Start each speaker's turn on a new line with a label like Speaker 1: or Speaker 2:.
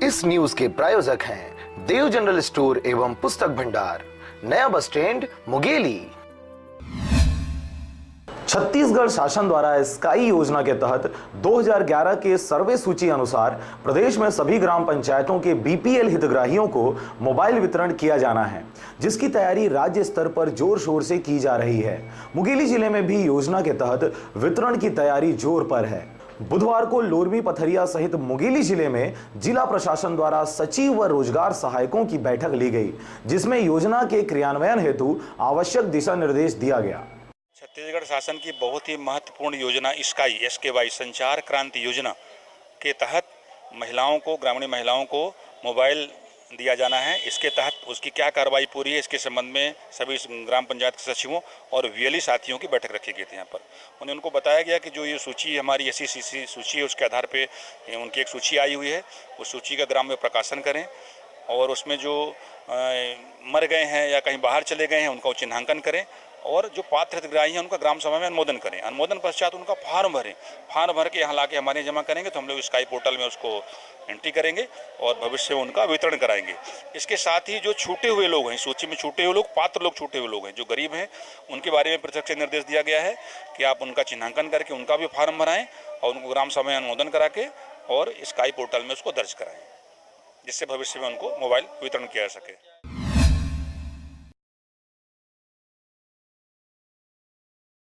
Speaker 1: इस न्यूज के प्रायोजक हैं देव जनरल स्टोर एवं पुस्तक भंडार, नया बस स्टैंड, मुंगेली। छत्तीसगढ़ शासन द्वारा स्काई योजना के तहत 2011 के सर्वे सूची अनुसार प्रदेश में सभी ग्राम पंचायतों के बीपीएल हितग्राहियों को मोबाइल वितरण किया जाना है, जिसकी तैयारी राज्य स्तर पर जोर शोर से की जा रही है। मुंगेली जिले में भी योजना के तहत वितरण की तैयारी जोर पर है। बुधवार को लोरमी पथरिया सहित मुंगेली जिले में जिला प्रशासन द्वारा सचिव व रोजगार सहायकों की बैठक ली गई, जिसमें योजना के क्रियान्वयन हेतु आवश्यक दिशा निर्देश दिया गया।
Speaker 2: छत्तीसगढ़ शासन की बहुत ही महत्वपूर्ण योजना स्काई SKY संचार क्रांति योजना के तहत महिलाओं को, ग्रामीण महिलाओं को मोबाइल दिया जाना है। इसके तहत उसकी क्या कार्रवाई पूरी है, इसके संबंध में सभी ग्राम पंचायत के सचिवों और VLE साथियों की बैठक रखी गई थी। यहाँ पर उनको बताया गया कि जो ये सूची हमारी SCC सूची है, उसके आधार पे उनकी एक सूची आई हुई है, उस सूची का ग्राम में प्रकाशन करें और उसमें जो मर गए हैं या कहीं बाहर चले गए हैं उनका चिन्हांकन करें और जो पात्र हितग्राही हैं उनका ग्राम सभा में अनुमोदन करें। अनुमोदन पश्चात उनका फार्म भरें। फार्म भर के यहाँ लाके हमारे जमा करेंगे तो हम लोग स्काई पोर्टल में उसको एंट्री करेंगे और भविष्य में उनका वितरण कराएंगे। इसके साथ ही जो छूटे हुए लोग हैं, सूची में छूटे हुए लोग, पात्र लोग छूटे हुए लोग हैं, जो गरीब हैं, उनके बारे में पृथक से निर्देश दिया गया है कि आप उनका चिन्हांकन करके उनका भी फार्म भराएं और उनको ग्राम सभा में अनुमोदन करा के और स्काई पोर्टल में उसको दर्ज कराएं, जिससे भविष्य में उनको मोबाइल वितरण किया जा सके।